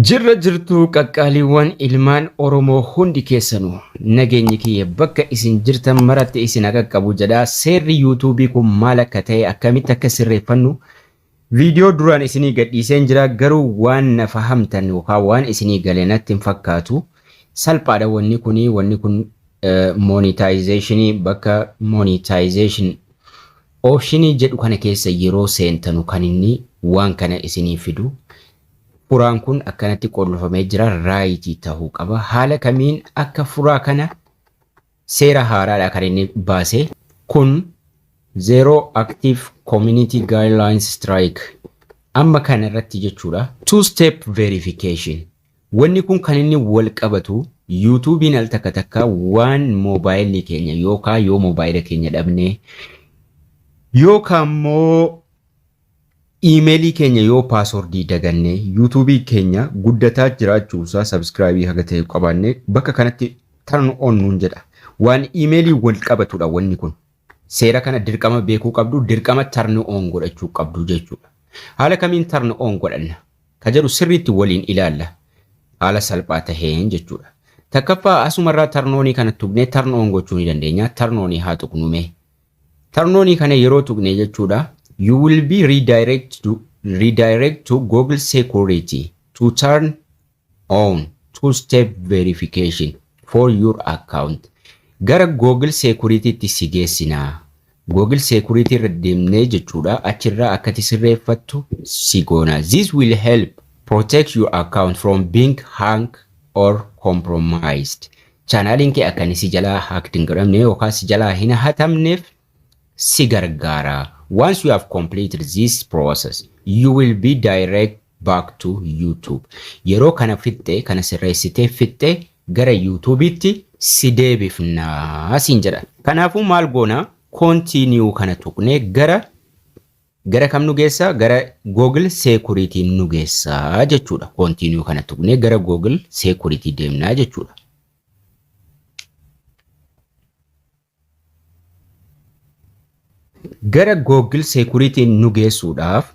Jirra jirtuu qaqqaaliiwwan ilmaan Oromoo hundi keessanuu nageenyi kiyya bakka isin jirtan maratti isin qaqqabu jedha. Seerri yuutuubii kun maal akka ta'e akkamitti akka sirreeffannu viidiyoo duraan isinii gadhiiseen jira, garuu waan na fahamtan yookaan waan isinii galee natti hin fakkaatu. Salphaadha wanni kun monetization bakka monetization optionii jedhu kana keessa yeroo seentanu kan inni waan kana isinii fidu. Furaan kun akkanatti qollofamee jira, raayitii ta'uu qaba. Haala kamiin akka furaa kana seera haaraadha kan inni baase. Kun Zero Active Community Guidelines Strike amma kana irratti jechuudha. Two step verification. Wanni kun kan inni wal qabatu YouTubein al takka waan mobaayilii keenya yookaan yoo mobaayila keenya dhabne yookaan immoo emailii keenya yoo passwordii daganne YouTube keenya guddataa jiraachuusaa subscribe haga ta'e qabaanne bakka kanatti turn on nuun jedha. Waan emailii wal qabatudha wanni kun. Seera kana dirqama beekuu qabdu, dirqama turn on godhachuu qabdu jechuudha. Haala kamiin turn on godhanna ka jedhu sirriitti waliin ilaalla. Haala salphaa taheen jechuudha. Takkaffaa asumarraa turn on kana tuqnee turn on gochuu ni dandeenya. Turn on haa tuqnume. Turn on kana yeroo tuqne jechuudha. You will be redirect to Google Security to turn on two-step verification for your account. Gara Google Security ti sigeessina. Google Security irra deemnee jechuudha achirraa akkati sirreeffattu sigoona. This will help protect your account from being hacked or compromised. Channelin kee akkani si jalaa hacked hin godhamne yookaan si jalaa hin hatamneef si gargaara. Once you have completed this process, you will be direct back to YouTube. Yeroo kana fitte, kana sirreessitee fitte gara YouTube'itti si deebifna siin jedha. Kanaafuu maal goona? Continue kana tuqnee gara kam nu geessa? Gara Google Security nu geessa jechuudha. Continue kana tuqnee gara Google Security deemna jechuudha. Gara Google Security nu geessuudhaaf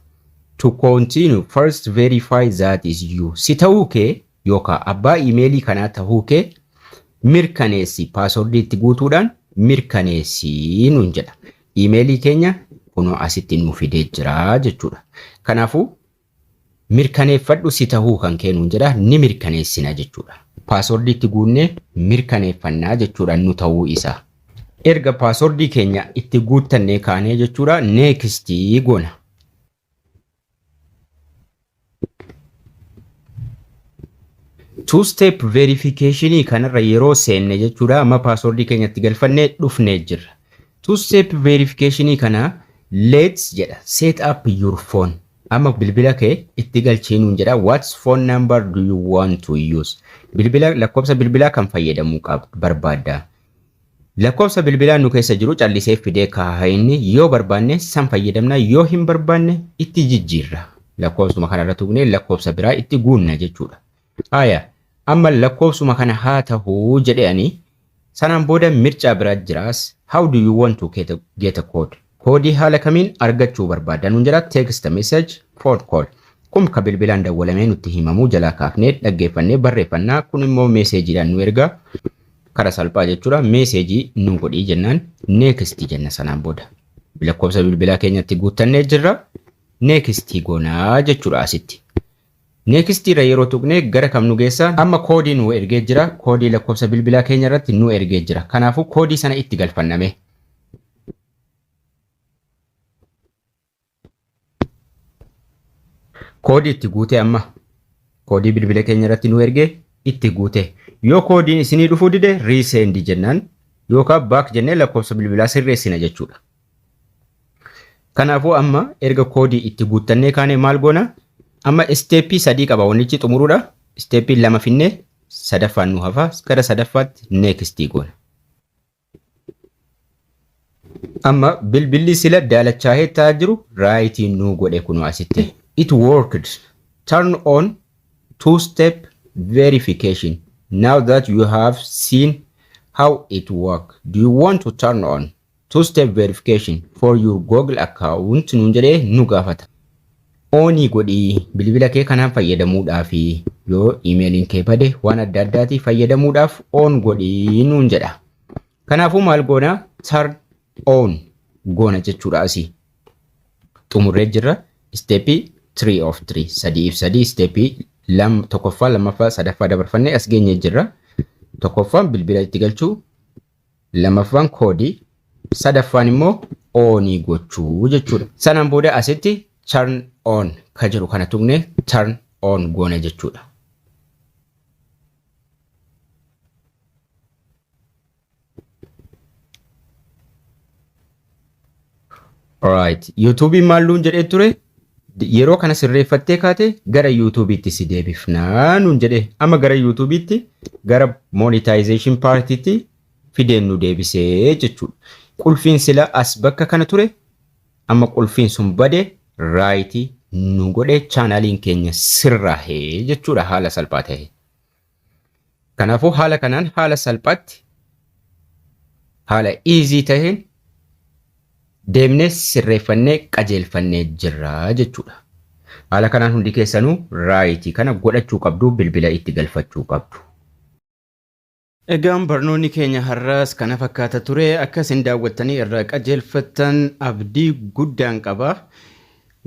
to continue first verify that is you. Si ta'uu kee yookaan abbaa emailii kanaa ta'uu kee mirkaneessi, password itti guutuudhaan mirkaneessi nuun jedha. Emailii keenya kunoo asitti nu fidee jira jechuudha. Kanaafuu mirkaneeffadhu si ta'uu kan kennuun jedha, ni mirkaneessina jechuudha. Password itti guunnee mirkaneeffannaa jechuudha nu ta'uu isaa. Erga passwordii keenya itti guuttannee kaanee jechuudha next goona. Two step verification kanarra yeroo seenne jechuudha amma passwordii keenya itti galfannee dhufnee jirra. Two step verification kana let's jedha set up your phone. Amma bilbila kee itti galchiinuun jedha what phone number do you want to use? Bilbila lakkoofsa bilbilaa kan fayyadamuu barbaadda. Lakkoofsa bilbilaa nu keessa jiru callisee fidee kaa'inni yoo barbaanne san fayyadamna, yoo hin barbaanne itti jijjiirra. Lakkoofsuma kana irra tuqnee lakkoofsa biraa itti guunna jechuudha. Haya amma lakkoofsuma kana haa ta'uu jedhanii sanaan booda mircaa biraa jiraas. How do you want to get a code? Koodii haala kamiin argachuu barbaadda nuun jedha text message phone call. Kun ka bilbilaan dawwalamee nutti himamuu jalaa kaafnee dhaggeeffannee barreeffannaa, kun immoo meeseejiidhaan nu erga. Kara salphaa jechuudha meeseejii nu godhii jennaan next jenna sanaan booda. Lakkoofsa bilbilaa keenyatti guuttannee jirra next goonaa jechuudha asitti. Next irra yeroo tuqnee gara kam nu geessa? Amma koodii nu ergee jira. Koodii lakkoofsa bilbilaa keenya irratti nu ergee jira. Kanaafuu koodii sana itti galfanname. Koodii itti guute amma. Koodii bilbila keenya irratti nu ergee itti guute. Yoo koodiin isinii dhufuu dide resend jennaan yookaan back jennee lakkoofsa bilbilaa sirreessina jechuudha. Kanaafuu amma erga koodii itti guuttannee kaanee maal goona? Amma steepii 3 qaba wannichi xumuruudha. Steepii 2 finnee sadaffaan nu hafa. Gara sadaffaatti next goona. Amma bilbilli sila daalachaa'ee ta'aa jiru raayitii nu godhe kunoo asitti. It worked. Turn on two-step verification. Now that you have seen how it works, do you want to turn on two-step verification for your Google account? Nuun jedhee nu gaafata. oonii godhii bilbila kee kanaan fayyadamuudhaaf yoo iimeeliin kee bade waan adda addaatii fayyadamuudhaaf on godhii nuun jedha. Kanaafuu maal goona turn on goona jechuudha asii. Xumurree jirra steepii 3 of 3 sadiif sadii steepii tokkoffaa lammaffaa sadaffaa dabarfannee as geenye jirra. Tokkoffaan bilbila itti galchuu, lammaffaan koodii, sadaffaan immoo oonii gochuu jechuudha. Sanaan booda asitti turn on ka jiru kana tuqne turn on goona jechuudha. Alright, YouTube maalluun jedhee ture yeroo kana sirreeffattee kaate gara YouTube'itti si deebifnaa nuun jedhee amma gara YouTube'itti gara monetization partiitti fideen nu deebisee jechuudha. Qulfiin sila as bakka kana ture amma qulfiin sun bade raayitii nu godhe chaanaliin keenya sirraahee jechuudha haala salphaa ta'e. Kanaafuu haala kanaan haala salphaatti haala easy ta'een deemnee sirreeffannee qajeelfannee jirra jechuudha. Haala kanaan hundi keessanuu raayitii kana godhachuu qabdu bilbila itti galfachuu qabdu. Egaan barnoonni keenya har'aas kana fakkaata ture akkasiin daawwattanii irraa qajeelfattan abdii guddaan qaba.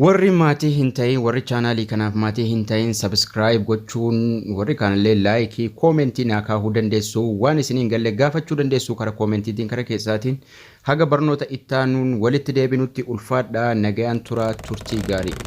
Warri maatii hin ta'in warri chaanaalii kanaaf maatii hin ta'in subscribe gochuun warri kanallee laayikii koomentii naa kaahuu dandeessu waan isiniin galle gaafachuu dandeessu karaa koomentiitiin karaa keessaatiin haga barnoota ittaanuun walitti deebinutti ulfaadhaa nagayaan turaa turtii gaarii.